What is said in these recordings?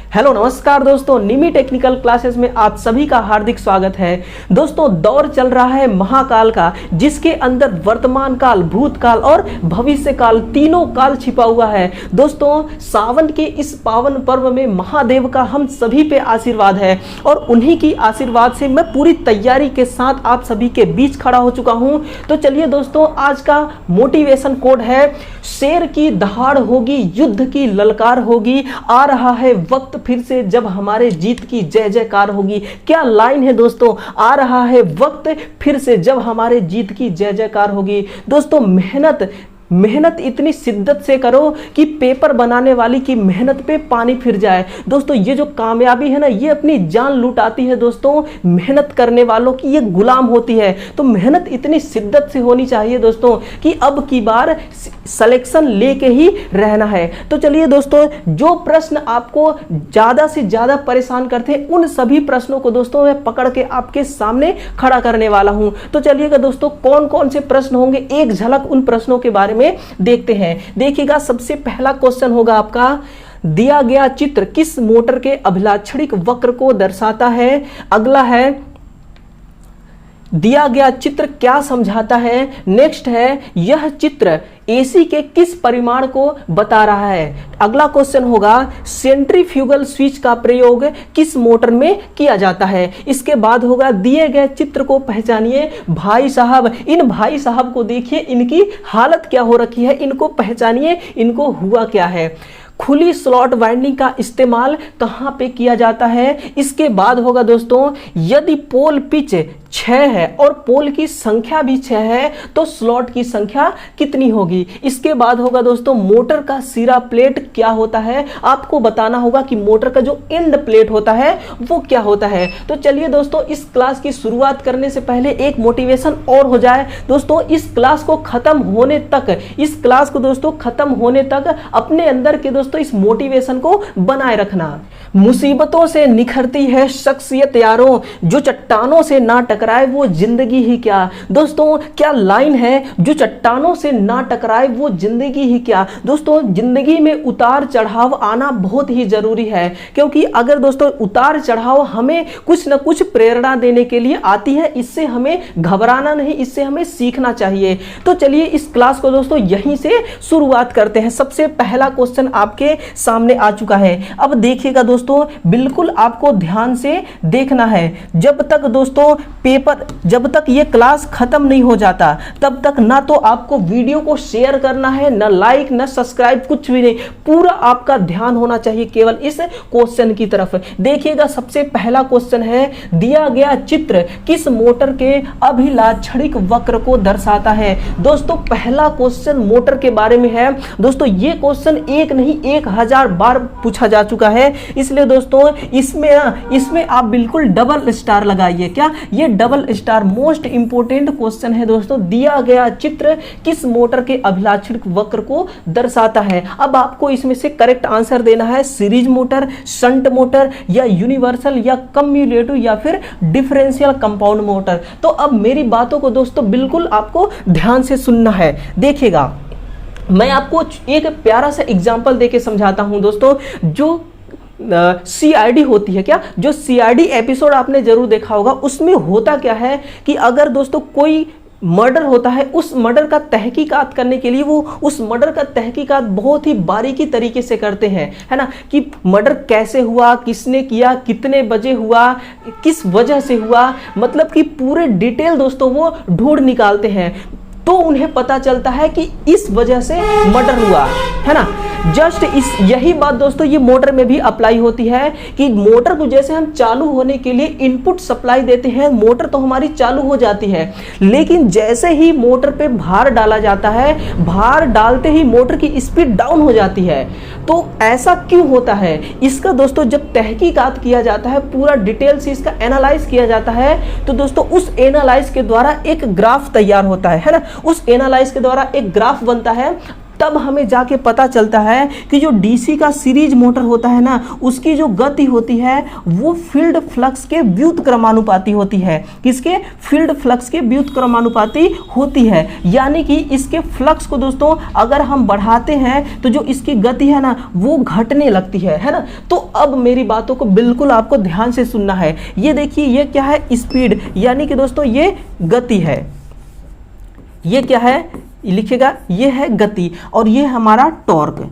Hello नमस्कार दोस्तों, निमी technical classes में आप सभी का हार्दिक स्वागत है। दोस्तों दौर चल रहा है महाकाल का, जिसके अंदर वर्तमान काल, भूतकाल और भविष्य काल, तीनों काल छिपा हुआ है। दोस्तों सावन के इस पावन पर्व में महादेव का हम सभी पे आशीर्वाद है और उन्हीं की आशीर्वाद से मैं पूरी तैयारी के साथ आप सभी के बीच खड़ा हो चुका हूं। तो चलिए दोस्तों, आज का मोटिवेशन कोड है, शेर की दहाड़ होगी, युद्ध की ललकार होगी, आ रहा है वक्त फिर से जब हमारे जीत की जय जयकार होगी। क्या लाइन है दोस्तों, आ रहा है वक्त फिर से जब हमारे जीत की जय जयकार होगी। दोस्तों मेहनत इतनी शिद्दत से करो कि पेपर बनाने वाली की मेहनत पे पानी फिर जाए। दोस्तों ये जो कामयाबी है ना, ये अपनी जान लुटाती है। दोस्तों मेहनत करने वालों की ये गुलाम होती है। तो मेहनत इतनी शिद्दत से होनी चाहिए दोस्तों कि अब की बार सिलेक्शन लेके ही रहना है। तो चलिए दोस्तों, जो प्रश्न आपको ज्यादा से ज्यादा परेशान करते हैं उन सभी प्रश्नों को दोस्तों मैं पकड़ के आपके सामने खड़ा करने वाला हूं। तो चलिएगा दोस्तों, कौन कौन से प्रश्न होंगे, एक झलक उन प्रश्नों के बारे में देखते हैं। देखिएगा, सबसे पहला क्वेश्चन होगा आपका, दिया गया चित्र किस मोटर के अभिलाक्षणिक वक्र को दर्शाता है। अगला है, दिया गया चित्र क्या समझाता है। नेक्स्ट है, यह चित्र एसी के किस परिमाण को बता रहा है। अगला क्वेश्चन होगा, सेंट्रीफ्यूगल स्विच का प्रयोग किस मोटर में किया जाता है। इसके बाद होगा, दिए गए चित्र को पहचानिए। भाई साहब, इन भाई साहब को देखिए, इनकी हालत क्या हो रखी है, इनको पहचानिए, इनको हुआ क्या है। खुली स्लॉट वाइंडिंग का इस्तेमाल कहां पे किया जाता है। इसके बाद होगा दोस्तों, यदि पोल पिच 6 है और पोल की संख्या भी 6 है तो स्लॉट की संख्या कितनी होगी। इसके बाद होगा दोस्तों, मोटर का सिरा प्लेट क्या होता है। आपको बताना होगा कि मोटर का जो एंड प्लेट होता है वो क्या होता है। तो चलिए दोस्तों, इस क्लास की शुरुआत करने से पहले एक मोटिवेशन और हो जाए। दोस्तों इस क्लास को खत्म होने तक अपने अंदर के दोस्तों इस मोटिवेशन को बनाए रखना। मुसीबतों से निखरती है शख्सियत यारों, जो चट्टानों से ना टकराए वो जिंदगी ही क्या। दोस्तों क्या लाइन है, जो चट्टानों से ना टकराए वो जिंदगी ही क्या। दोस्तों जिंदगी में उतार चढ़ाव आना बहुत ही जरूरी है, क्योंकि अगर दोस्तों उतार चढ़ाव हमें कुछ ना कुछ प्रेरणा देने के लिए आती है, इससे हमें घबराना नहीं, इससे हमें सीखना चाहिए। तो चलिए इस क्लास को दोस्तों यहीं से शुरुआत करते हैं। सबसे पहला क्वेश्चन आपके सामने आ चुका है। अब देखिएगा दोस्तों, बिल्कुल आपको ध्यान से देखना है। जब तक ये क्लास खत्म नहीं हो जाता तब तक ना तो आपको वीडियो को शेयर करना है, ना लाइक, ना सब्सक्राइब, कुछ भी नहीं। पूरा आपका ध्यान होना चाहिए केवल इस क्वेश्चन की तरफ। देखिएगा, सबसे पहला क्वेश्चन है, दिया गया चित्र किस मोटर के अभिलाक्षणिक वक्र को दर्शाता है। दोस्तों पहला क्वेश्चन मोटर के बारे में है। दोस्तों ये क्वेश्चन एक नहीं 1000 बार पूछा जा चुका है, इसलिए दोस्तों इसमें आप बिल्कुल डबल स्टार लगाइए। क्या ये double star most important question है दोस्तों। दिया गया चित्र किस मोटर के अभिलाक्षणिक वक्र को दर्शाता है। अब आपको इसमें से करेक्ट आंसर देना है, सीरीज मोटर, शंट मोटर, या यूनिवर्सल, या कम्युलेटिव, या फिर डिफरेंशियल कंपाउंड मोटर। तो अब मेरी बातों को दोस्तों बिल्कुल आपको ध्यान से सुनना है। देखिएगा, मैं आपको एक प्यारा सा एग्जांपल देके समझाता हूं दोस्तों। जो CID होती है, क्या जो CID एपिसोड आपने जरूर देखा होगा, उसमें होता क्या है कि अगर दोस्तों कोई मर्डर होता है, उस मर्डर का तहकीकात करने के लिए वो उस मर्डर का तहकीकात बहुत ही बारीकी तरीके से करते हैं, है ना, कि मर्डर कैसे हुआ, किसने किया, कितने बजे हुआ, किस वजह से हुआ, मतलब कि पूरे डिटेल दोस्तों वो ढूंढ निकालते हैं। तो उन्हें पता चलता है कि इस वजह से मर्डर हुआ, है ना। जस्ट यही बात दोस्तों ये मोटर में भी अप्लाई होती है कि मोटर को जैसे हम चालू होने के लिए इनपुट सप्लाई देते हैं, मोटर तो हमारी चालू हो जाती है, लेकिन जैसे ही मोटर पे भार डाला जाता है, भार डालते ही मोटर की स्पीड डाउन हो जाती है। तो ऐसा क्यों होता है, इसका दोस्तों जब तहकीकात किया जाता है, पूरा डिटेल से इसका एनालाइज किया जाता है, तो दोस्तों उस एनालाइज के द्वारा एक ग्राफ तैयार होता है ना। उस एनालाइज के द्वारा एक ग्राफ बनता है। तब हमें जाके पता चलता है कि जो डीसी का सीरीज मोटर होता है ना, उसकी जो गति होती है वो फील्ड फ्लक्स के व्युत्क्रमानुपाती होती है। किसके? फील्ड फ्लक्स के व्युत्क्रमानुपाती होती है। यानी कि इसके फ्लक्स को दोस्तों अगर हम बढ़ाते हैं तो जो इसकी गति है ना वो घटने लगती है ना। तो अब मेरी बातों को बिल्कुल आपको ध्यान से सुनना है। ये देखिए, ये क्या है? स्पीड, यानी कि दोस्तों ये गति है। ये क्या है? लिखिएगा, ये है गति और ये हमारा टॉर्क।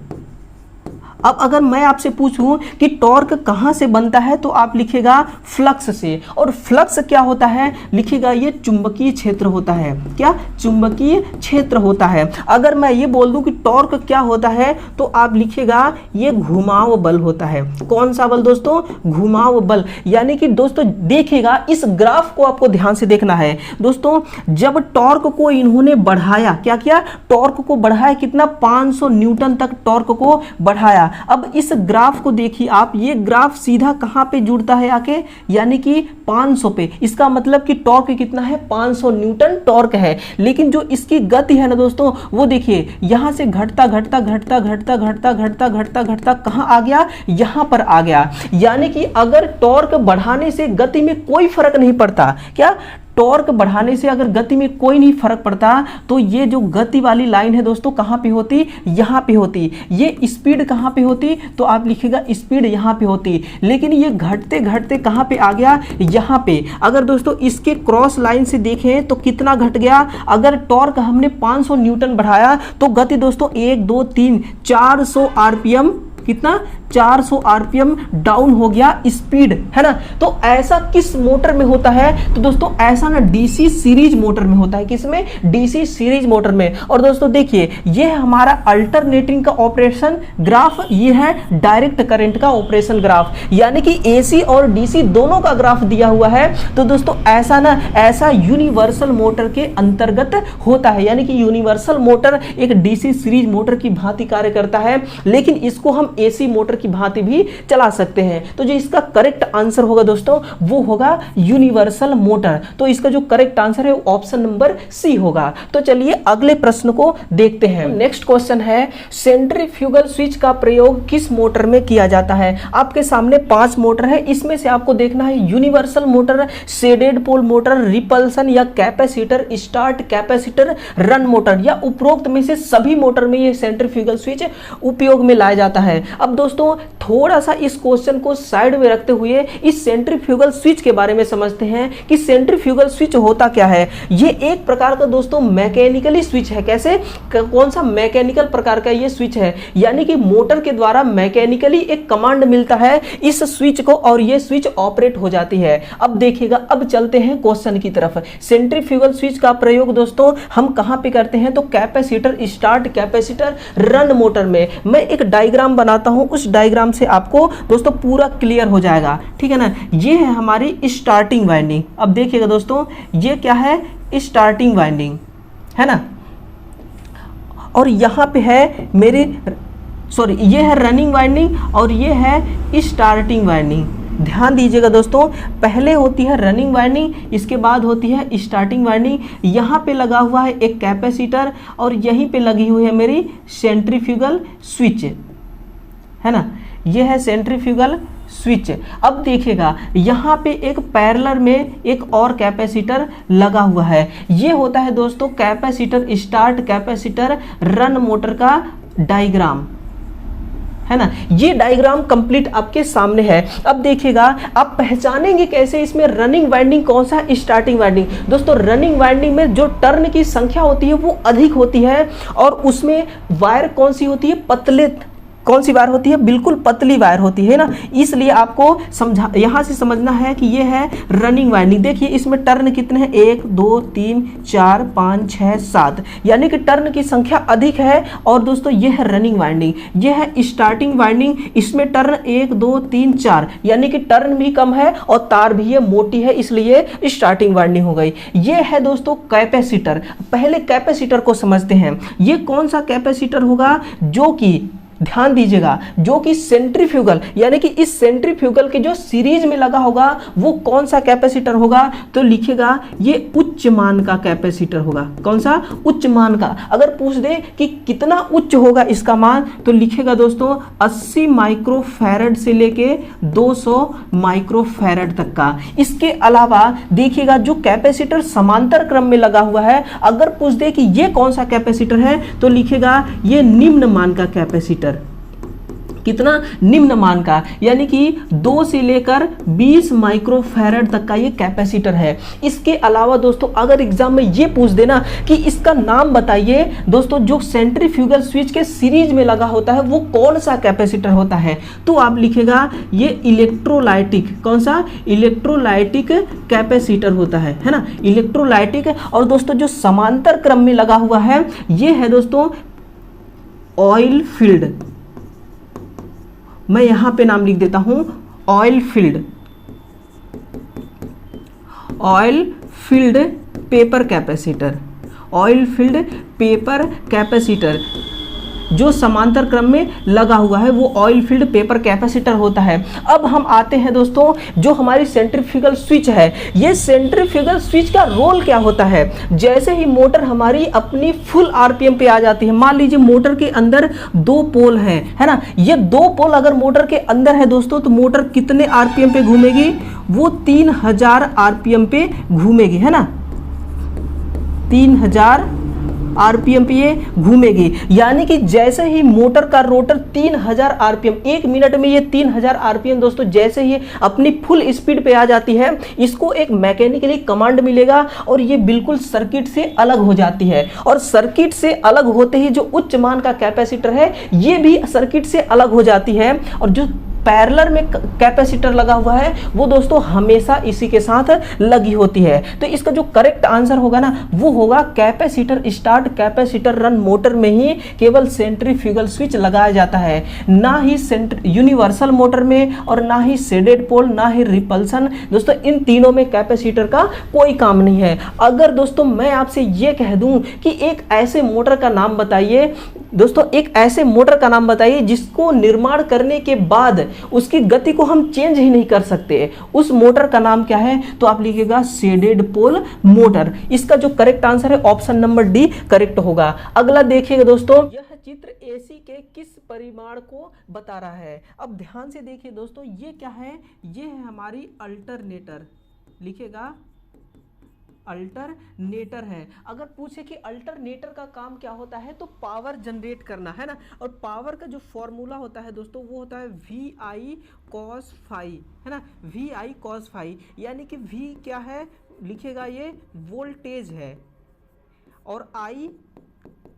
अब अगर मैं आपसे पूछूं कि टॉर्क कहां से बनता है तो आप लिखिएगा फ्लक्स से। और फ्लक्स क्या होता है? लिखिएगा, ये चुंबकीय क्षेत्र होता है। क्या? चुंबकीय क्षेत्र होता है। अगर मैं ये बोल दूं कि टॉर्क क्या होता है तो आप लिखिएगा, ये घुमाव बल होता है। कौन सा बल दोस्तों? घुमाव बल। यानी कि दोस्तों देखिएगा, इस ग्राफ को आपको ध्यान से देखना है दोस्तों। जब टॉर्क को इन्होंने बढ़ाया, क्या किया? टॉर्क को बढ़ाया, कितना? 500 न्यूटन तक टॉर्क को बढ़ाया। अब इस ग्राफ को देखिए आप, ये ग्राफ सीधा कहां पे जुड़ता है आके? यानी कि 500 पे। इसका मतलब कि टॉर्क कितना है? 500 न्यूटन टॉर्क है। लेकिन जो इसकी गति है ना दोस्तों, वो देखिए यहां से घटता घटता घटता घटता घटता घटता घटता घटता कहां आ गया? यहां पर आ गया। यानी कि अगर टॉर्क बढ़ाने से गति में कोई फर्क नहीं पड़ता, क्या? टॉर्क बढ़ाने से अगर गति में कोई नहीं फर्क पड़ता तो ये जो गति वाली लाइन है दोस्तों कहां पे होती? यहां पे होती। ये स्पीड कहां पे होती? तो आप लिखिएगा स्पीड यहां पे होती। लेकिन ये घटते घटते कहां पे आ गया? यहां पे। अगर दोस्तों इसके क्रॉस लाइन से देखें तो कितना घट गया? अगर टॉर्क हमने 500 न्यूटन बढ़ाया तो गति दोस्तों 1 2 3 400 आरपीएम, कितना? 400 आरपीएम डाउन हो गया स्पीड, है ना। तो ऐसा किस मोटर में होता है? तो दोस्तों ऐसा ना डीसी सीरीज मोटर में होता है। किसमें? डीसी सीरीज मोटर में। और दोस्तों देखिए, ये है हमारा अल्टरनेटिंग का ऑपरेशन ग्राफ, ये है डायरेक्ट करंट का ऑपरेशन ग्राफ। यानी कि एसी और डीसी दोनों का ग्राफ दिया हुआ है। तो दोस्तों ऐसा ना, ऐसा यूनिवर्सल मोटर के अंतर्गत होता है। यानी कि यूनिवर्सल मोटर एक डीसी सीरीज मोटर की भांति कार्य करता है, लेकिन इसको हम एसी मोटर की भांति भी चला सकते हैं। तो जो इसका करेक्ट आंसर होगा दोस्तों वो होगा यूनिवर्सल मोटर। तो इसका जो करेक्ट आंसर है वो ऑप्शन नंबर सी होगा। तो चलिए अगले प्रश्न को देखते हैं। नेक्स्ट क्वेश्चन है, सेंट्रीफ्यूगल स्विच का प्रयोग किस मोटर में किया जाता है? आपके सामने 5 मोटर है, इसमें से आपको देखना है universal motor, shaded pole motor, repulsion या capacitor, start capacitor, run motor, या उपरोक्त में से सभी मोटर में ये सेंट्रीफ्यूगल स्विच उपयोग में लाया जाता है। अब दोस्तों थोड़ा सा इस क्वेश्चन को साइड में रखते हुए इस सेंट्रीफ्यूगल स्विच के बारे में समझते हैं कि सेंट्रीफ्यूगल स्विच होता क्या है। ये एक प्रकार का दोस्तों मैकेनिकली स्विच है। कैसे? कौन सा? मैकेनिकल प्रकार का ये स्विच है। यानी कि मोटर के द्वारा मैकेनिकली एक कमांड मिलता है इस स्विच को और ये स्विच ऑपरेट हो जाती है। अब देखिएगा, अब चलते हैं क्वेश्चन की तरफ। सेंट्रीफ्यूगल स्विच का प्रयोग दोस्तों हम कहां पे करते हैं? तो capacitor, start capacitor, run motor में। मैं एक डायग्राम बनाता हूं, उस डायग्राम से आपको दोस्तों पूरा क्लियर हो जाएगा, ठीक है ना। ये है हमारी स्टार्टिंग वाइंडिंग। अब देखिएगा दोस्तों, ये क्या है? स्टार्टिंग वाइंडिंग, है ना। और यहां पे है मेरी, सॉरी, ये है रनिंग वाइंडिंग और ये है स्टार्टिंग वाइंडिंग। ध्यान दीजिएगा दोस्तों, पहले होती है रनिंग वाइंडिंग, इसके बाद होती है स्टार्टिंग वाइंडिंग। यहाँ पे लगा हुआ है एक कैपेसिटर और यहीं पे लगी हुई है मेरी सेंट्रीफ्यूगल स्विच, है ना। ये है सेंट्रीफ्यूगल स्विच। अब देखिएगा यहाँ पे एक पैरेलल में एक और कैपेसिटर लगा हुआ है। ये होता है दोस्तों capacitor, start capacitor, run motor का डायग्राम, है ना। ये डायग्राम कंप्लीट आपके सामने है। अब देखिएगा, आप पहचानेंगे कैसे इसमें रनिंग वाइंडिंग कौन सा, स्टार्टिंग वाइंडिंग। दोस्तों रनिंग वाइंडिंग में जो टर्न की संख्या होती है वो अधिक होती है और उसमें वायर कौन सी होती है? पतले, कौन सी वायर होती है? बिल्कुल पतली वायर होती है ना। इसलिए आपको समझा, यहां से समझना है कि ये है रनिंग वाइंडिंग। देखिए इसमें टर्न कितने हैं? 1 2 3 4 5 6 7, यानी कि टर्न की संख्या अधिक है। और दोस्तों ये है रनिंग वाइंडिंग। ये है स्टार्टिंग वाइंडिंग, इसमें टर्न 1 2 3 4, यानी कि टर्न भी कम है और तार भी ये मोटी है, इसलिए स्टार्टिंग वाइंडिंग हो गई। ये है दोस्तों कैपेसिटर। पहले कैपेसिटर को समझते हैं। ये कौन सा कैपेसिटर होगा? जो कि ध्यान दीजिएगा, जो कि सेंट्रीफ्यूगल यानी कि इस सेंट्रीफ्यूगल के जो सीरीज में लगा होगा वो कौन सा कैपेसिटर होगा, तो लिखिएगा ये उच्च मान का कैपेसिटर होगा। कौन सा? उच्च मान का। अगर पूछ दे कि कितना उच्च होगा इसका मान, तो लिखिएगा दोस्तों 80 माइक्रोफैरड से लेके 200 माइक्रोफैरड तक का। इसके अलावा देखिएगा जो कैपेसिटर समांतर क्रम में लगा हुआ है, अगर पूछ दे कि ये कौन सा कैपेसिटर है, तो लिखिएगा ये निम्न मान का कैपेसिटर। कितना? निम्न मान का, यानी कि 2 से लेकर 20 माइक्रोफैरड तक का ये कैपेसिटर है। इसके अलावा दोस्तों अगर एग्जाम में ये पूछ देना कि इसका नाम बताइए दोस्तों, जो सेंट्रीफ्यूगल स्विच के सीरीज में लगा होता है वो कौन सा कैपेसिटर होता है, तो आप लिखेगा ये इलेक्ट्रोलाइटिक। कौन सा? इलेक्ट्रोलाइटिक कैपेसिटर होता है ना, इलेक्ट्रोलाइटिक। और दोस्तों जो समांतर क्रम में लगा हुआ है ये है दोस्तों ऑयल फील्ड। मैं यहां पे नाम लिख देता हूं oil field, oil field paper capacitor, oil field paper capacitor जो समांतर क्रम में लगा हुआ है वो ऑयल फील्ड पेपर कैपेसिटर होता है। अब हम आते हैं दोस्तों जो हमारी सेंट्रीफ्यूगल स्विच है, ये सेंट्रीफ्यूगल स्विच का रोल क्या होता है। जैसे ही मोटर हमारी अपनी फुल आरपीएम पे आ जाती है, मान लीजिए मोटर के अंदर 2 पोल हैं, है ना, ये 2 पोल अगर मोटर के अंदर है दोस्तों, तो मोटर कितने आरपीएम पे घूमेगी? वो 3000 आरपीएम पे घूमेगी, है ना, 3000 आरपीएम पे ये घूमेगी। यानी कि जैसे ही मोटर का रोटर 3000 आरपीएम, 1 मिनट में ये 3000 आरपीएम दोस्तों जैसे ही अपनी फुल स्पीड पे आ जाती है, इसको एक मैकेनिकली कमांड मिलेगा और ये बिल्कुल सर्किट से अलग हो जाती है। और सर्किट से अलग होते ही जो उच्च मान का कैपेसिटर है ये भी सर्किट से अलग हो जाती है। और जो पैरेलल में कैपेसिटर लगा हुआ है वो दोस्तों हमेशा इसी के साथ लगी होती है। तो इसका जो करेक्ट आंसर होगा ना वो होगा capacitor start capacitor run motor में ही केवल सेंट्रीफ्यूगल स्विच लगाया जाता है, ना ही यूनिवर्सल मोटर में और ना ही शेडेड पोल, ना ही रिपल्सन। दोस्तों इन तीनों में कैपेसिटर का कोई काम नहीं है। अगर दोस्तों मैं आपसे ये कह दूं कि एक ऐसे मोटर का नाम बताइए दोस्तों, एक ऐसे मोटर का नाम बताइए जिसको निर्माण करने के बाद उसकी गति को हम चेंज ही नहीं कर सकते, उस मोटर का नाम क्या है, तो आप लिखिएगा शेडेड पोल मोटर। इसका जो करेक्ट आंसर है ऑप्शन नंबर डी करेक्ट होगा। अगला देखिएगा दोस्तों, यह चित्र एसी के किस परिमाण को बता रहा है। अब ध्यान से देखिए दोस्तों, ये क्या है, ये है हमारी अल्टरनेटर, लिखिएगा अल्टरनेटर है। अगर पूछे कि अल्टरनेटर का काम क्या होता है, तो पावर जनरेट करना, है ना। और पावर का जो फॉर्मूला होता है दोस्तों वो होता है वी आई कॉस फाई, है ना, वी आई कॉस फाई। यानी कि वी क्या है, लिखेगा ये वोल्टेज है और आई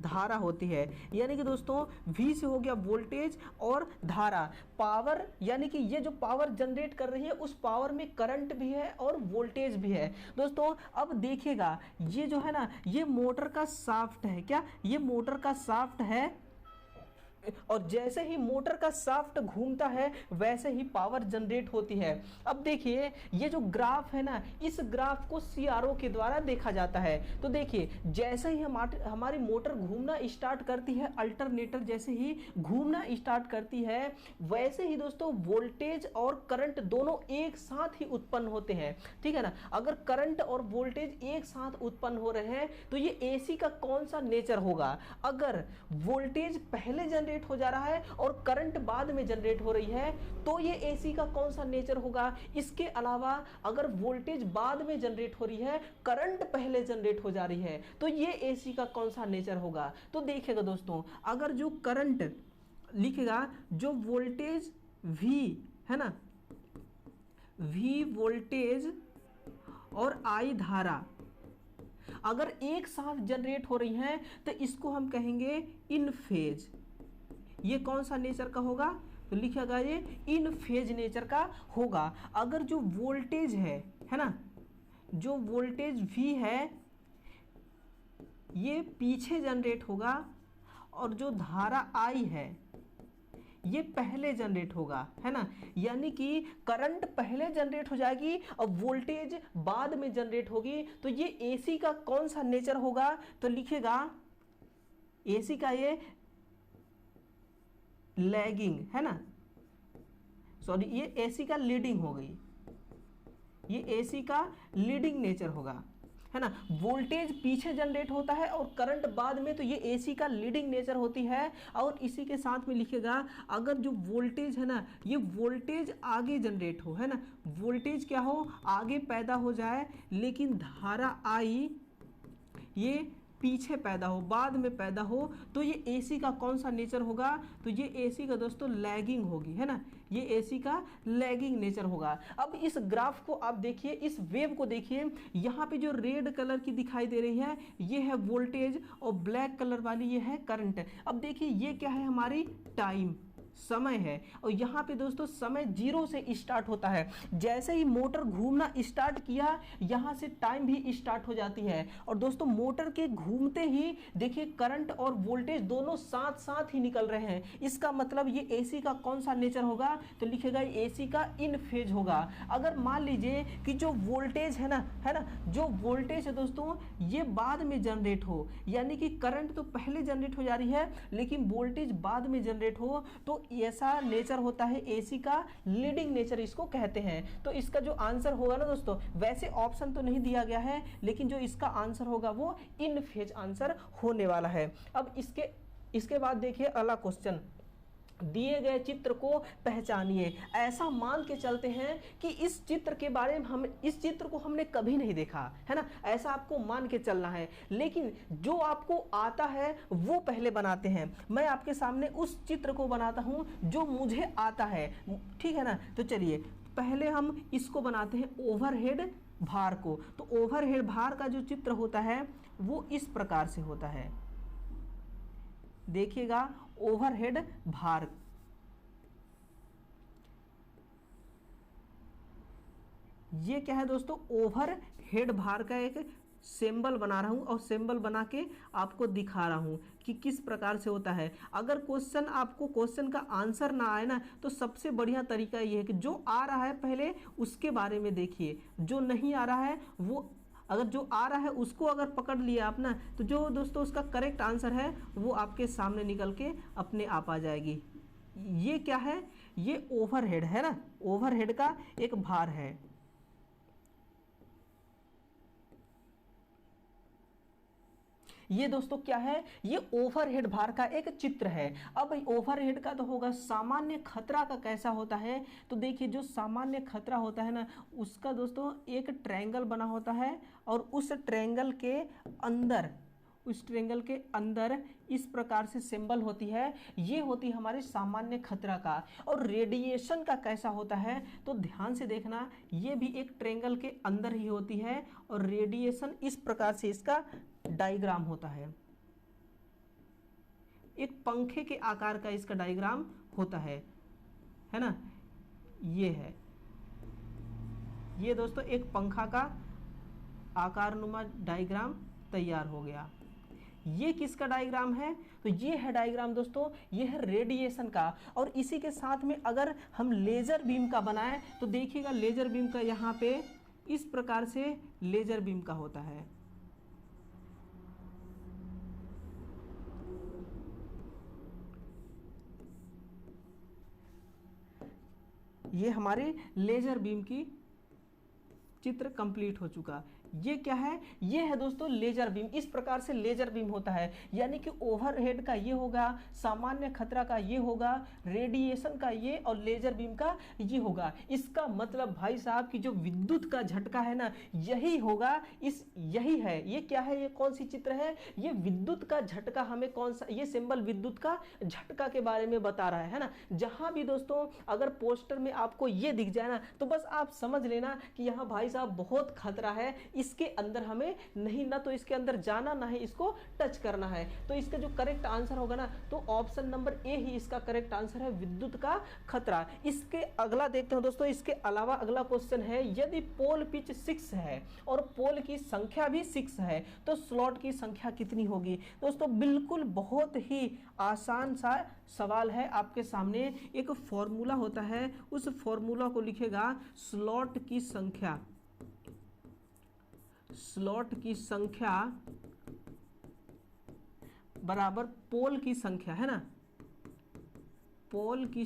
धारा होती है। यानी कि दोस्तों V से हो गया वोल्टेज और धारा। पावर यानी कि ये जो पावर जनरेट कर रही है उस पावर में करंट भी है और वोल्टेज भी है। दोस्तों अब देखिएगा ये जो है ना, ये मोटर का शाफ्ट है, क्या ये मोटर का शाफ्ट है, और जैसे ही मोटर का शाफ्ट घूमता है वैसे ही पावर जनरेट होती है। अब देखिए ये जो ग्राफ है ना, इस ग्राफ को सीआरओ के द्वारा देखा जाता है। तो देखिए जैसे ही हमारी मोटर घूमना स्टार्ट करती है, अल्टरनेटर जैसे ही घूमना स्टार्ट करती है, वैसे ही दोस्तों वोल्टेज और करंट दोनों एक साथ ही उत्पन्न होते हैं, ठीक है ना। अगर करंट और वोल्टेज एक साथ उत्पन्न हो रहे हैं तो ये एसी का कौन सा नेचर होगा। अगर वोल्टेज पहले जनरेट हो जा रहा है और करंट बाद में जनरेट हो रही है तो ये एसी का कौन सा नेचर होगा। इसके अलावा अगर वोल्टेज बाद में जनरेट हो रही है, करंट पहले जनरेट हो जा रही है, तो ये एसी का कौन सा नेचर होगा। तो देखिएगा दोस्तों, अगर जो करंट लिखेगा, जो वोल्टेज V है ना, V वोल्टेज और I धारा अगर एक साथ जनरेट हो रही हैं तो इसको हम कहेंगे इन फेज। ये कौन सा नेचर का होगा, तो लिखेगा ये इन फेज नेचर का होगा। अगर जो वोल्टेज है ना, जो वोल्टेज V है ये पीछे जनरेट होगा और जो धारा I है ये पहले जनरेट होगा, है ना। यानी कि करंट पहले जनरेट हो जाएगी और वोल्टेज बाद में जनरेट होगी। तो ये एसी का कौन सा नेचर होगा, तो लिखेगा एसी का ये लैगिंग, है ना, सॉरी ये एसी का लीडिंग हो गई, ये एसी का लीडिंग नेचर होगा, है ना। वोल्टेज पीछे जनरेट होता है और करंट बाद में, तो ये एसी का लीडिंग नेचर होती है। और इसी के साथ में लिखेगा अगर जो वोल्टेज है ना, ये वोल्टेज आगे जनरेट हो, है ना, वोल्टेज क्या हो, आगे पैदा हो जाए, लेकिन धारा आई ये पीछे पैदा हो, बाद में पैदा हो, तो ये एसी का कौन सा नेचर होगा, तो ये एसी का दोस्तों लैगिंग होगी, है ना, ये एसी का लैगिंग नेचर होगा। अब इस ग्राफ को आप देखिए, इस वेव को देखिए, यहाँ पे जो रेड कलर की दिखाई दे रही है ये है वोल्टेज और ब्लैक कलर वाली ये है करंट। अब देखिए ये क्या है, हमारी टाइम, समय है, और यहाँ पे दोस्तों समय 0 से स्टार्ट होता है। जैसे ही मोटर घूमना स्टार्ट किया, यहाँ से टाइम भी स्टार्ट हो जाती है। और दोस्तों मोटर के घूमते ही देखिए करंट और वोल्टेज दोनों साथ साथ ही निकल रहे हैं। इसका मतलब ये एसी का कौन सा नेचर होगा, तो लिखेगा एसी का इन फेज होगा। अगर मान लीजिए कि जो वोल्टेज है ना, जो वोल्टेज है दोस्तों ये बाद में जनरेट हो, यानी कि करंट तो पहले जनरेट हो जा रही है लेकिन वोल्टेज बाद में जनरेट हो, तो ऐसा नेचर होता है एसी का लीडिंग नेचर इसको कहते हैं। तो इसका जो आंसर होगा ना दोस्तों, वैसे ऑप्शन तो नहीं दिया गया है, लेकिन जो इसका आंसर होगा वो इन फेज आंसर होने वाला है। अब इसके बाद देखिए अगला क्वेश्चन, दिए गए चित्र को पहचानिए। ऐसा मान के चलते हैं कि इस चित्र के बारे में इस चित्र को हमने कभी नहीं देखा, है ना, ऐसा आपको मान के चलना है। लेकिन जो आपको आता है वो पहले बनाते हैं। मैं आपके सामने उस चित्र को बनाता हूं जो मुझे आता है, ठीक है ना। तो चलिए पहले हम इसको बनाते हैं, ओवरहेड भार को। तो ओवरहेड भार का जो चित्र होता है वो इस प्रकार से होता है, देखिएगा ओवरहेड भार, ये क्या है दोस्तों, ओवरहेड भार का एक सिंबल बना रहा हूं और सिंबल बना के आपको दिखा रहा हूं कि किस प्रकार से होता है। अगर आपको क्वेश्चन का आंसर ना आए ना, तो सबसे बढ़िया तरीका ये है कि जो आ रहा है पहले उसके बारे में देखिए, जो नहीं आ रहा है वो, अगर जो आ रहा है उसको अगर पकड़ लिया आप ना, तो जो दोस्तों उसका करेक्ट आंसर है वो आपके सामने निकल के अपने आप आ जाएगी। ये क्या है, ये ओवरहेड है ना, ओवरहेड का एक भार है। ये दोस्तों क्या है, ये ओवरहेड भार का एक चित्र है। अब ओवरहेड का तो होगा, सामान्य खतरा का कैसा होता है, तो देखिए जो सामान्य खतरा होता है ना, उसका दोस्तों एक ट्रायंगल बना होता है और उस ट्रायंगल के अंदर इस प्रकार से सिंबल होती है, ये होती है हमारे सामान्य खतरा का। और रेडिएशन का कैसा होता है, तो ध्यान से देखना, ये भी एक ट्रायंगल के अंदर ही होती है और रेडिएशन इस प्रकार से इसका डायग्राम होता है, एक पंखे के आकार का इसका डायग्राम होता है ना, ये है, ये दोस्तों एक पंखा का आकारनुमा डायग्राम तैयार हो गया। ये किसका डायग्राम है, तो ये है डायग्राम दोस्तों, ये है रेडिएशन का। और इसी के साथ में अगर हम लेजर बीम का बनाएं, तो देखिएगा लेजर बीम का यहाँ पे इस प्रकार से लेजर बीम का होता है। ये हमारे लेजर बीम की चित्र कंप्लीट हो चुका। ये क्या है, ये है दोस्तों लेजर बीम। इस प्रकार से लेजर बीम होता है, यानी कि ओवरहेड का ये होगा, सामान्य खतरा का ये होगा, रेडिएशन का ये और लेजर बीम का ये होगा। इसका मतलब भाई साहब कि जो विद्युत का झटका है ना, यही होगा, यही है। ये क्या है, ये कौन सी चित्र है, ये विद्युत का झटका, हमें कौन सा, ये सिंबल विद्युत का झटका के बारे में बता रहा है ना। जहां भी दोस्तों अगर पोस्टर में आपको ये दिख जाए ना, तो बस आप समझ लेना कि यहाँ भाई साहब बहुत खतरा है, इसके अंदर हमें नहीं, ना तो इसके अंदर जाना, ना ही इसको टच करना है। तो इसका जो करेक्ट आंसर होगा ना, तो ऑप्शन नंबर ए ही इसका करेक्ट आंसर है, विद्युत का खतरा। इसके अगला देखते हैं दोस्तों, इसके अलावा अगला क्वेश्चन है, यदि पोल पिच 6 है और पोल की संख्या भी 6 है, तो स्लॉट की संख्या कितनी होगी। दोस्तों बिल्कुल बहुत ही आसान सा सवाल है, आपके सामने एक फॉर्मूला होता है, उस फॉर्मूला को लिखेगा, स्लॉट की संख्या बराबर पोल की संख्या, है ना, पोल की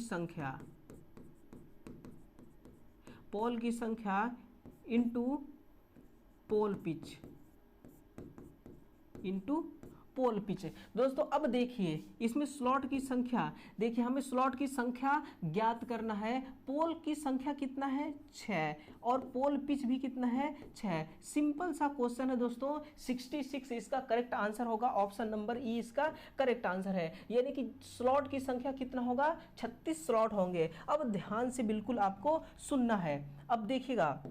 संख्या इनटू पोल पिच। दोस्तों अब देखिए इसमें स्लॉट की संख्या, देखिए हमें स्लॉट की संख्या ज्ञात करना है। पोल की संख्या कितना है 6 और पोल पिच भी कितना है 6। सिंपल सा क्वेश्चन है दोस्तों। 66 इसका करेक्ट आंसर होगा, ऑप्शन नंबर ई इसका करेक्ट आंसर है। यानी कि स्लॉट की संख्या कितना होगा 36 स्लॉट होंगे। अब ध्यान से बिल्कुल आपको सुनना है। अब देखिएगा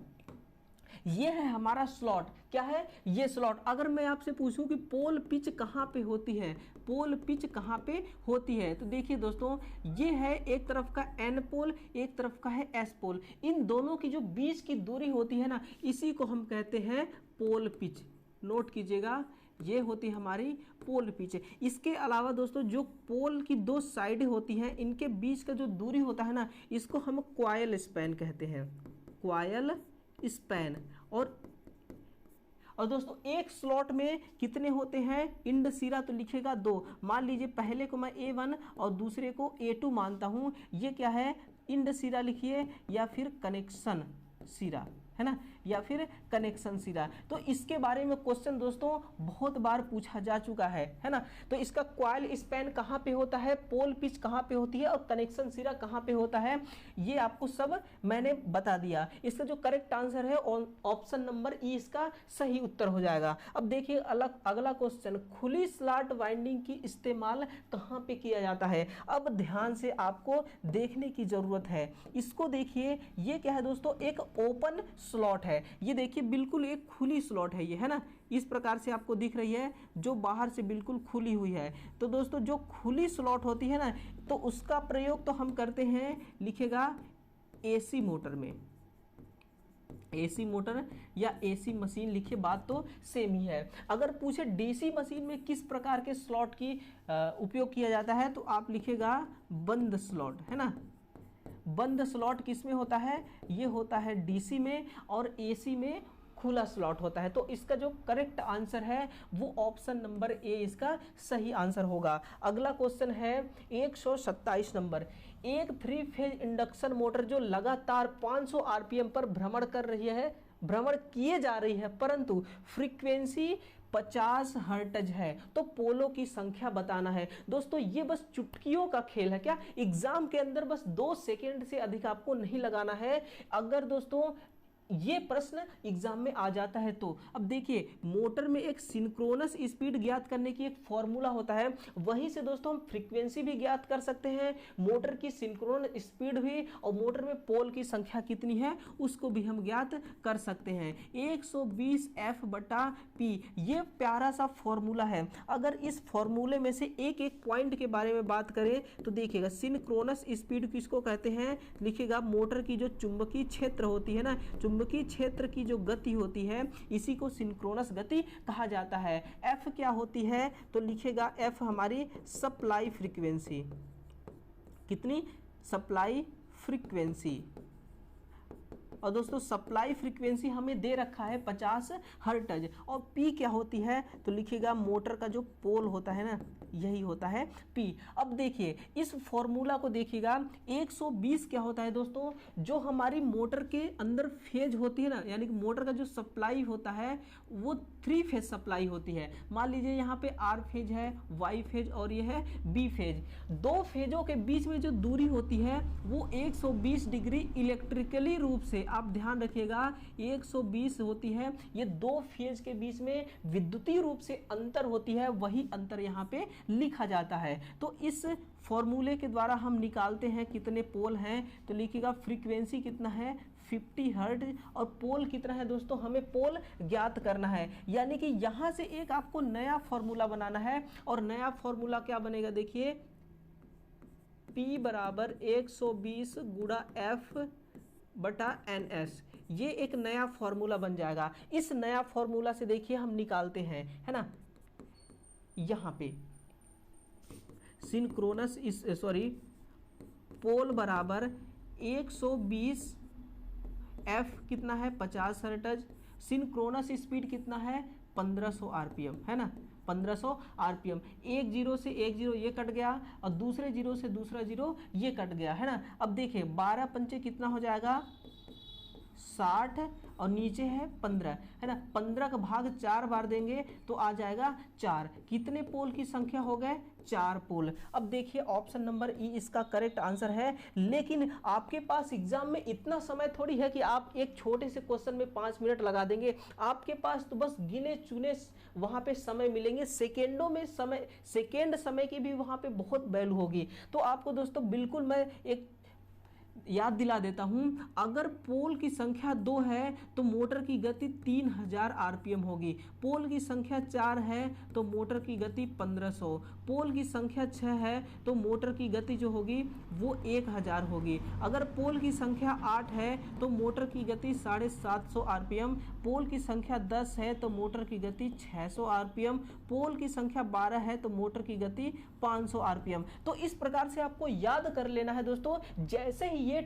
ये है हमारा स्लॉट, क्या है ये स्लॉट। अगर मैं आपसे पूछूं कि पोल पिच कहां पे होती है, पोल पिच कहां पे होती है, तो देखिए दोस्तों ये है एक तरफ का एन पोल, एक तरफ का है एस पोल। इन दोनों की जो बीच की दूरी होती है ना, इसी को हम कहते हैं पोल पिच। नोट कीजिएगा, ये होती है हमारी पोल पिच। इसके अलावा दोस्तों जो पोल की दो साइडें होती हैं, इनके बीच का जो दूरी होता है ना, इसको हम क्वायल स्पैन कहते हैं, क्वायल स्पैन। और दोस्तों एक स्लॉट में कितने होते हैं इंड सिरा, तो लिखेगा 2। मान लीजिए पहले को मैं A1 और दूसरे को A2 मानता हूं, ये क्या है इंड सिरा लिखिए या फिर कनेक्शन सिरा, है ना, या फिर कनेक्शन सिरा। तो इसके बारे में क्वेश्चन दोस्तों बहुत बार पूछा जा चुका है ना। तो इसका क्वायल स्पैन कहाँ पे होता है, पोल पिच कहाँ पे होती है और कनेक्शन सिरा कहाँ पे होता है, ये आपको सब मैंने बता दिया। इसका जो करेक्ट आंसर है ऑप्शन नंबर ई इसका सही उत्तर हो जाएगा। अब देखिए अगला क्वेश्चन, खुली स्लॉट वाइंडिंग की इस्तेमाल कहाँ पे किया जाता है। अब ध्यान से आपको देखने की जरूरत है। इसको देखिए, ये क्या है दोस्तों, एक ओपन स्लॉट है। ये देखिए बिल्कुल एक खुली स्लॉट है ये, है ना, इस प्रकार से आपको दिख रही है, जो बाहर से बिल्कुल खुली हुई है। तो दोस्तों जो खुली स्लॉट होती है ना, तो उसका प्रयोग तो हम करते हैं, लिखेगा एसी मोटर में, एसी मोटर या एसी मशीन लिखिए, बात तो सेम ही है। अगर पूछे डीसी मशीन में किस प्रकार के स्लॉट की उपयोग किया जाता है, तो आप लिखेगा बंद स्लॉट, है ना। बंद स्लॉट किस में होता है, ये होता है डीसी में, और एसी में खुला स्लॉट होता है। तो इसका जो करेक्ट आंसर है वो ऑप्शन नंबर ए इसका सही आंसर होगा। अगला क्वेश्चन है 127 नंबर। एक 3 फेज इंडक्शन मोटर जो लगातार 500 आरपीएम पर भ्रमण किए जा रही है, परंतु फ्रीक्वेंसी 50 हर्ट्ज है, तो पोलों की संख्या बताना है। दोस्तों ये बस चुटकियों का खेल है, क्या एग्जाम के अंदर बस 2 सेकेंड से अधिक आपको नहीं लगाना है। अगर दोस्तों ये प्रश्न एग्जाम में आ जाता है तो अब देखिए, मोटर में एक सिंक्रोनस स्पीड ज्ञात करने की एक फॉर्मूला होता है, वहीं से दोस्तों हम फ्रीक्वेंसी भी ज्ञात कर सकते हैं, मोटर की सिंक्रोनस स्पीड भी, और मोटर में पोल की संख्या कितनी है उसको भी हम ज्ञात कर सकते हैं। 120F/P ये प्यारा सा फॉर्मूला है। अगर इस फॉर्मूले में से एक एक पॉइंट के बारे में बात करें तो देखिएगा, सिंक्रोनस स्पीड किसको कहते हैं, लिखिएगा मोटर की जो चुंबकीय क्षेत्र होती है ना, चुंबकीय क्षेत्र की जो गति होती है, इसी को सिंक्रोनस गति कहा जाता है। एफ क्या होती है, तो लिखेगा एफ हमारी सप्लाई फ्रीक्वेंसी, कितनी सप्लाई फ्रीक्वेंसी। और दोस्तों सप्लाई फ्रीक्वेंसी हमें दे रखा है 50 हर्ट्ज। और पी क्या होती है, तो लिखिएगा मोटर का जो पोल होता है ना, यही होता है पी। अब देखिए इस फॉर्मूला को देखिएगा, 120 क्या होता है दोस्तों, जो हमारी मोटर के अंदर फेज होती है ना, यानी कि मोटर का जो सप्लाई होता है वो 3 फेज सप्लाई होती है। मान लीजिए यहाँ पे आर फेज है, वाई फेज और ये है बी फेज। 2 फेजों के बीच में जो दूरी होती है वो 120 डिग्री इलेक्ट्रिकली रूप से, आप ध्यान रखिएगा 120 होती है। ये 2 फेज के बीच में विद्युतीय रूप से अंतर होती है, वही अंतर यहाँ पे लिखा जाता है। तो इस फॉर्मूले के द्वारा हम निकालते हैं कितने पोल हैं, तो लिखिएगा फ्रीक्वेंसी कितना है 50 हर्ट्ज, और पोल कितना है दोस्तों, हमें पोल ज्ञात करना है। यानी कि यहां से एक आपको नया फॉर्मूला बनाना है, और नया फॉर्मूला क्या बनेगा, देखिए P बराबर 120 गुणा F/NS, ये एक नया फॉर्मूला बन जाएगा। इस नया फॉर्मूला से देखिए हम निकालते हैं, है ना, यहां पे सिंक्रोनस पोल बराबर 120 F कितना है 50 हर्ट्ज, सिंक्रोनस स्पीड कितना है 1500 आरपीएम, है ना, 1500 आरपीएम। एक जीरो से एक जीरो ये कट गया और दूसरे जीरो से दूसरा जीरो ये कट गया, है ना। अब देखिए 12 पंचे कितना हो जाएगा 60 और नीचे है 15, है ना। 15 का भाग 4 बार देंगे तो आ जाएगा 4। कितने पोल की संख्या हो गए 4 पोल। अब देखिए ऑप्शन नंबर ई इसका करेक्ट आंसर है। लेकिन आपके पास एग्जाम में इतना समय थोड़ी है कि आप एक छोटे से क्वेश्चन में 5 मिनट लगा देंगे। आपके पास तो बस गिने चुने वहां पे समय मिलेंगे, सेकेंडों में समय, सेकेंड समय की भी वहां पे बहुत वैल्यू होगी। तो आपको दोस्तों बिल्कुल मैं एक याद दिला देता हूं, अगर पोल की संख्या 2 है तो मोटर की गति 3000 आरपीएम होगी। पोल की संख्या 4 है तो मोटर की गति 1500। पोल की संख्या 6 है तो मोटर की गति जो होगी वो 1000 होगी। अगर पोल की संख्या 8 है तो मोटर की गति 750 आरपीएम। पोल की संख्या 10 है तो मोटर की गति 600 आरपीएम। पोल की संख्या 12 है तो मोटर की गति 500 आरपीएम। तो इस प्रकार से आपको याद कर लेना है दोस्तों। जैसे ही ये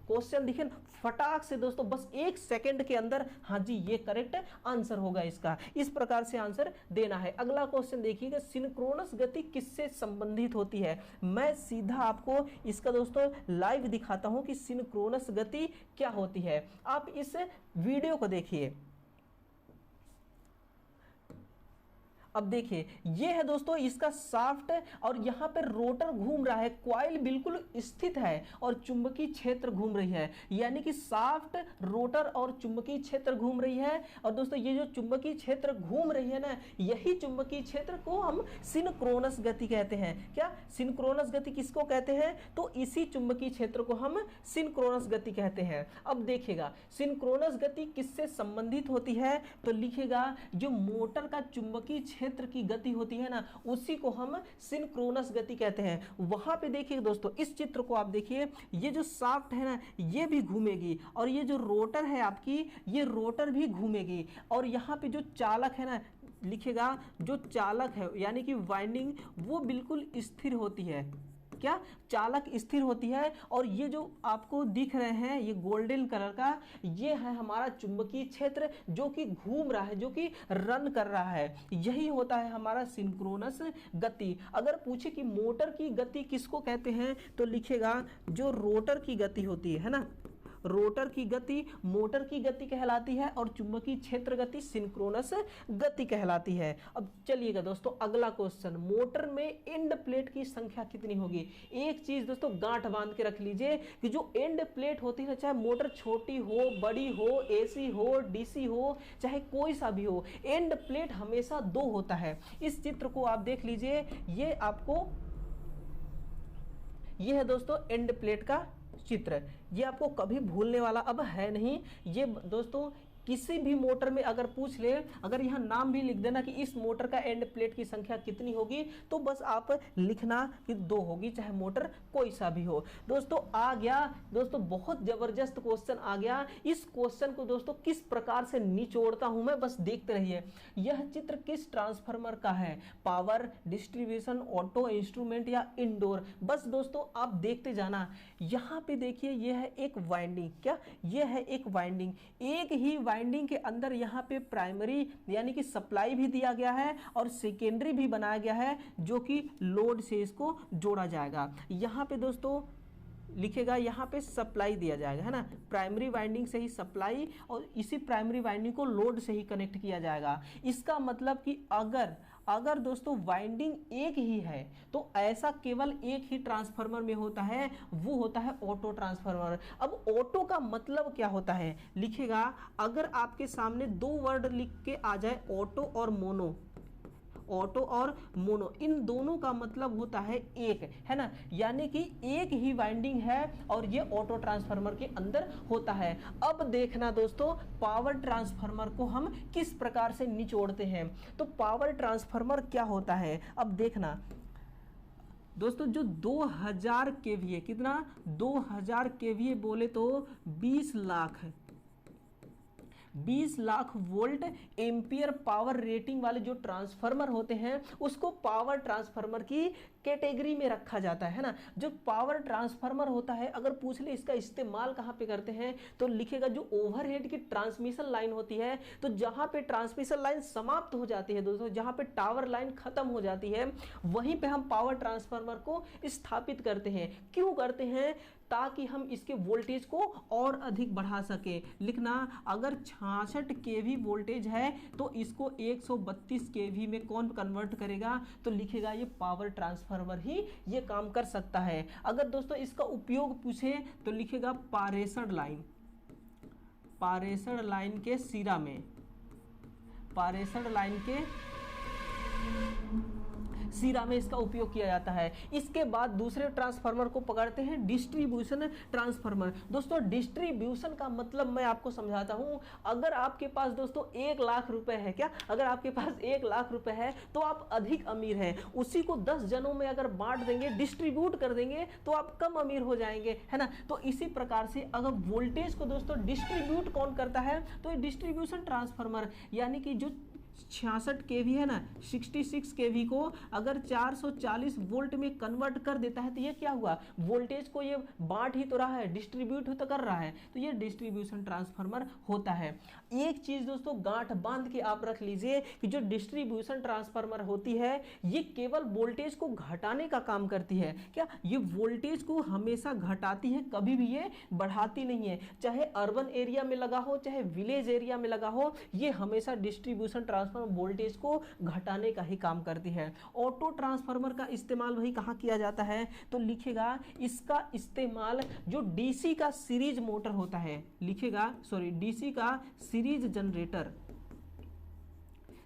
क्वेश्चन दिखे फटाक से दोस्तों बस 1 सेकंड के अंदर हाँ जी ये करेक्ट आंसर होगा इसका। इस प्रकार से आंसर देना है। अगला क्वेश्चन देखिएगा, सिंक्रोनस गति किससे संबंधित होती है। मैं सीधा आपको इसका दोस्तों लाइव दिखाता हूं कि सिंक्रोनस गति क्या होती है। आप इस वीडियो को देखिए। अब देखिए ये है दोस्तों इसका शाफ्ट और यहां पे रोटर घूम रहा है, कॉइल बिल्कुल स्थित है और चुंबकीय क्षेत्र घूम रही है। यानी कि शाफ्ट, रोटर और चुंबकीय क्षेत्र घूम रही है। और दोस्तों ये जो चुंबकीय क्षेत्र घूम रही है ना, यही चुंबकीय क्षेत्र को हम सिंक्रोनस गति कहते हैं। क्या सिंक्रोनस गति किसको कहते हैं? तो इसी चुंबकीय क्षेत्र को हम सिंक्रोनस गति कहते हैं। अब देखिएगा सिंक्रोनस गति किससे संबंधित होती है, तो लिखिएगा जो मोटर का चुंबकीय क्षेत्र की गति होती है ना, उसी को हम सिंक्रोनस गति कहते हैं। वहां पे देखिए दोस्तों इस चित्र को आप देखिए, ये जो शाफ्ट है ना ये भी घूमेगी और ये जो रोटर है आपकी, ये रोटर भी घूमेगी। और यहाँ पे जो चालक है ना, लिखिएगा जो चालक है यानी कि वाइंडिंग, वो बिल्कुल स्थिर होती है। क्या चालक स्थिर होती है। और ये जो आपको दिख रहे हैं ये गोल्डन कलर का, ये है हमारा चुंबकीय क्षेत्र जो कि घूम रहा है, जो कि रन कर रहा है। यही होता है हमारा सिंक्रोनस गति। अगर पूछे कि मोटर की गति किसको कहते हैं, तो लिखेगा जो रोटर की गति होती है ना, रोटर की गति मोटर की गति कहलाती है और चुंबकीय क्षेत्र गति सिंक्रोनस गति कहलाती है। अब चलिएगा दोस्तों अगला क्वेश्चन, मोटर में एंड प्लेट की संख्या कितनी होगी। एक चीज दोस्तों गांठ बांध के रख लीजिए कि जो एंड प्लेट होती है, चाहे मोटर छोटी हो, बड़ी हो, एसी हो, डीसी हो, चाहे कोई सा भी हो, एंड प्लेट हमेशा 2 होता है। इस चित्र को आप देख लीजिए, ये आपको, ये है दोस्तों एंड प्लेट का चित्र। ये आपको कभी भूलने वाला अब है नहीं। ये दोस्तों किसी भी मोटर में अगर पूछ ले, अगर यहाँ नाम भी लिख देना कि इस मोटर का एंड प्लेट की संख्या कितनी होगी, तो बस आप लिखना कि 2 होगी, चाहे मोटर कोई सा भी हो। दोस्तों आ गया दोस्तों, बहुत जबरदस्त क्वेश्चन आ गया। इस क्वेश्चन को दोस्तों किस प्रकार से निचोड़ता हूं मैं, बस देखते रहिए। यह चित्र किस ट्रांसफार्मर का है, पावर, डिस्ट्रीब्यूशन, ऑटो, इंस्ट्रूमेंट या इंडोर। बस दोस्तों आप देखते जाना। यहाँ पे देखिए यह है एक वाइंडिंग, क्या यह है एक वाइंडिंग, एक ही वाइंडिंग के अंदर यहाँ पे प्राइमरी यानी कि सप्लाई भी दिया गया है और सेकेंडरी भी बनाया गया है, जो कि लोड से इसको जोड़ा जाएगा। यहाँ पे दोस्तों लिखेगा, यहाँ पे सप्लाई दिया जाएगा, है ना, प्राइमरी वाइंडिंग से ही सप्लाई और इसी प्राइमरी वाइंडिंग को लोड से ही कनेक्ट किया जाएगा। इसका मतलब कि अगर दोस्तों वाइंडिंग एक ही है तो ऐसा केवल एक ही ट्रांसफार्मर में होता है, वो होता है ऑटो ट्रांसफार्मर। अब ऑटो का मतलब क्या होता है, लिखेगा अगर आपके सामने 2 वर्ड लिख के आ जाए, ऑटो और मोनो, ऑटो और मोनो, इन दोनों का मतलब होता है एक, है ना, यानी कि एक ही वाइंडिंग है और ये ऑटो ट्रांसफार्मर के अंदर होता है। अब देखना दोस्तों पावर ट्रांसफार्मर को हम किस प्रकार से निचोड़ते हैं। तो पावर ट्रांसफार्मर क्या होता है, अब देखना दोस्तों, जो 2000 केवीए, कितना 2000 केवीए बोले तो 20 lakh volt ampere power rating वाले जो ट्रांसफार्मर होते हैं, उसको पावर ट्रांसफार्मर की कैटेगरी में रखा जाता है ना। जो पावर ट्रांसफार्मर होता है, अगर पूछ ले इसका इस्तेमाल कहाँ पे करते हैं तो लिखेगा जो ओवरहेड की ट्रांसमिशन लाइन होती है, तो जहां पे ट्रांसमिशन लाइन समाप्त हो जाती है दोस्तों, जहां पे टावर लाइन खत्म हो जाती है, वहीं पे हम पावर ट्रांसफार्मर को स्थापित करते हैं। क्यों करते हैं? ताकि हम इसके वोल्टेज को और अधिक बढ़ा सके। लिखना, अगर 66 केवी वोल्टेज है तो इसको 132 केवी में कौन कन्वर्ट करेगा? तो लिखेगा ये पावर ट्रांसफार्मर ही ये काम कर सकता है। अगर दोस्तों इसका उपयोग पूछे तो लिखेगा पारेषण लाइन, पारेषण लाइन के सिरा में, पारेषण लाइन के सिरा में इसका उपयोग किया जाता है। इसके बाद दूसरे ट्रांसफार्मर को पकड़ते हैं डिस्ट्रीब्यूशन ट्रांसफार्मर। दोस्तों डिस्ट्रीब्यूशन का मतलब मैं आपको समझाता हूं। अगर आपके पास दोस्तों 1 लाख रुपए है, क्या अगर आपके पास 1 लाख रुपए है तो आप अधिक अमीर हैं, उसी को 10 जनों में अगर बांट देंगे, डिस्ट्रीब्यूट कर देंगे तो आप कम अमीर हो जाएंगे, है ना। तो इसी प्रकार से अगर वोल्टेज को दोस्तों डिस्ट्रीब्यूट कौन करता है तो डिस्ट्रीब्यूशन ट्रांसफार्मर, यानी कि जो 66 केवी है ना, 66 केवी को अगर 440 वोल्ट में कन्वर्ट कर देता है तो ये क्या हुआ? वोल्टेज को ये बांट ही तो रहा है, डिस्ट्रीब्यूट तो कर रहा है, तो ये डिस्ट्रीब्यूशन ट्रांसफार्मर होता है। एक चीज दोस्तों गांठ बांध के आप रख लीजिए कि जो डिस्ट्रीब्यूशन ट्रांसफार्मर होती है ये केवल वोल्टेज को घटाने का काम करती है। क्या ये वोल्टेज को हमेशा घटाती है, कभी भी ये बढ़ाती नहीं है। चाहे अर्बन एरिया में लगा हो, चाहे विलेज एरिया में लगा हो, ये हमेशा डिस्ट्रीब्यूशन ट्रांसफार्मर वोल्टेज को घटाने का ही काम करती है। ऑटो ट्रांसफार्मर का इस्तेमाल भाई कहां किया जाता है तो लिखेगा इसका इस्तेमाल जो डीसी का सीरीज मोटर होता है, लिखेगा सॉरी डीसी का सीरीज जनरेटर,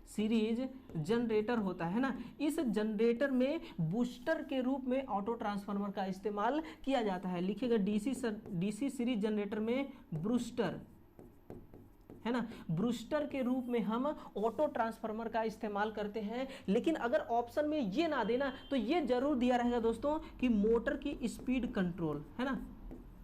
सीरीज जनरेटर होता है ना, इस जनरेटर में बूस्टर के रूप में ऑटो ट्रांसफार्मर का इस्तेमाल किया जाता है। लिखेगा डीसी सीरीज जनरेटर में ब्रूस्टर, है ना, ब्रूस्टर के रूप में हम ऑटो ट्रांसफार्मर का इस्तेमाल करते हैं। लेकिन अगर ऑप्शन में ये ना देना तो ये जरूर दिया रहेगा दोस्तों कि मोटर की स्पीड कंट्रोल, है ना,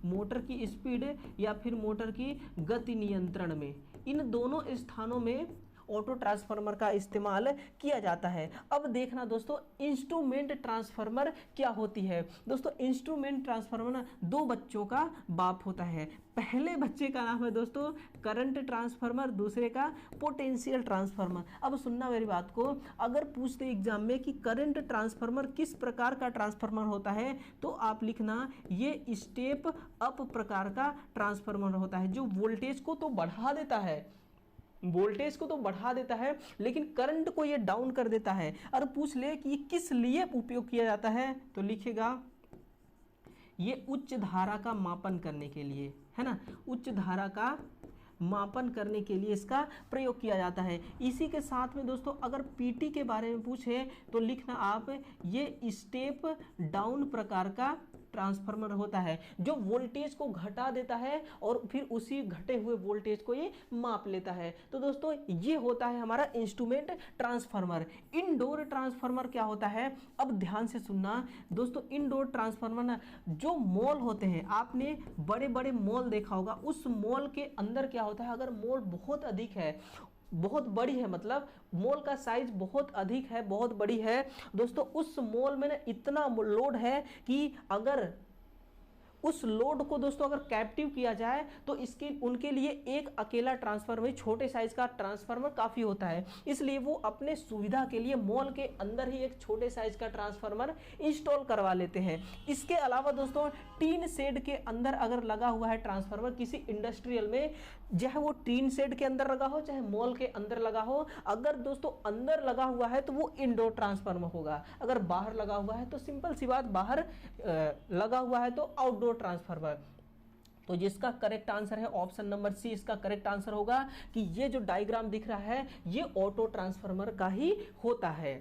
मोटर की स्पीड या फिर मोटर की गति नियंत्रण में, इन दोनों स्थानों में ऑटो ट्रांसफार्मर का इस्तेमाल किया जाता है। अब देखना दोस्तों इंस्ट्रूमेंट ट्रांसफार्मर क्या होती है। दोस्तों इंस्ट्रूमेंट ट्रांसफार्मर ना 2 बच्चों का बाप होता है। पहले बच्चे का नाम है दोस्तों करंट ट्रांसफार्मर, दूसरे का पोटेंशियल ट्रांसफार्मर। अब सुनना मेरी बात को, अगर पूछते एग्जाम में कि करंट ट्रांसफार्मर किस प्रकार का ट्रांसफार्मर होता है तो आप लिखना ये स्टेप अप प्रकार का ट्रांसफार्मर होता है, जो वोल्टेज को तो बढ़ा देता है, वोल्टेज को तो बढ़ा देता है लेकिन करंट को ये डाउन कर देता है। और पूछ ले कि ये किस लिए उपयोग किया जाता है तो लिखेगा ये उच्च धारा का मापन करने के लिए, है ना, उच्च धारा का मापन करने के लिए इसका प्रयोग किया जाता है। इसी के साथ में दोस्तों अगर पीटी के बारे में पूछे तो लिखना आप ये स्टेप डाउन प्रकार का ट्रांसफार्मर होता है, जो वोल्टेज को घटा देता है और फिर उसी घटे हुए वोल्टेज को ये माप लेता है। तो दोस्तों ये होता है हमारा इंस्ट्रूमेंट ट्रांसफार्मर। इनडोर ट्रांसफार्मर क्या होता है, अब ध्यान से सुनना दोस्तों। इनडोर ट्रांसफार्मर ना, जो मॉल होते हैं, आपने बड़े बड़े मॉल देखा होगा, उस मॉल के अंदर क्या होता है, अगर मॉल बहुत अधिक है, बहुत बड़ी है, मतलब मॉल का साइज बहुत अधिक है, बहुत बड़ी है दोस्तों, उस मॉल में ना इतना लोड है कि अगर उस लोड को दोस्तों अगर कैप्टिव किया जाए तो इसके उनके लिए एक अकेला ट्रांसफार्मर, छोटे साइज का ट्रांसफार्मर काफी होता है। इसलिए वो अपने सुविधा के लिए मॉल के अंदर ही एक छोटे साइज का ट्रांसफार्मर इंस्टॉल करवा लेते हैं। इसके अलावा दोस्तों टीन शेड के अंदर अगर लगा हुआ है ट्रांसफार्मर किसी इंडस्ट्रियल में, चाहे वो टीन शेड के अंदर लगा हो चाहे मॉल के अंदर लगा हो, अगर दोस्तों अंदर लगा हुआ है तो वो इंडोर ट्रांसफार्मर होगा, अगर बाहर लगा हुआ है तो सिंपल सी बात, बाहर लगा हुआ है तो आउटडोर ट्रांसफार्मर। तो जिसका करेक्ट आंसर है ऑप्शन नंबर सी, इसका करेक्ट आंसर होगा कि ये जो डायग्राम दिख रहा है ये ऑटो ट्रांसफार्मर का ही होता है।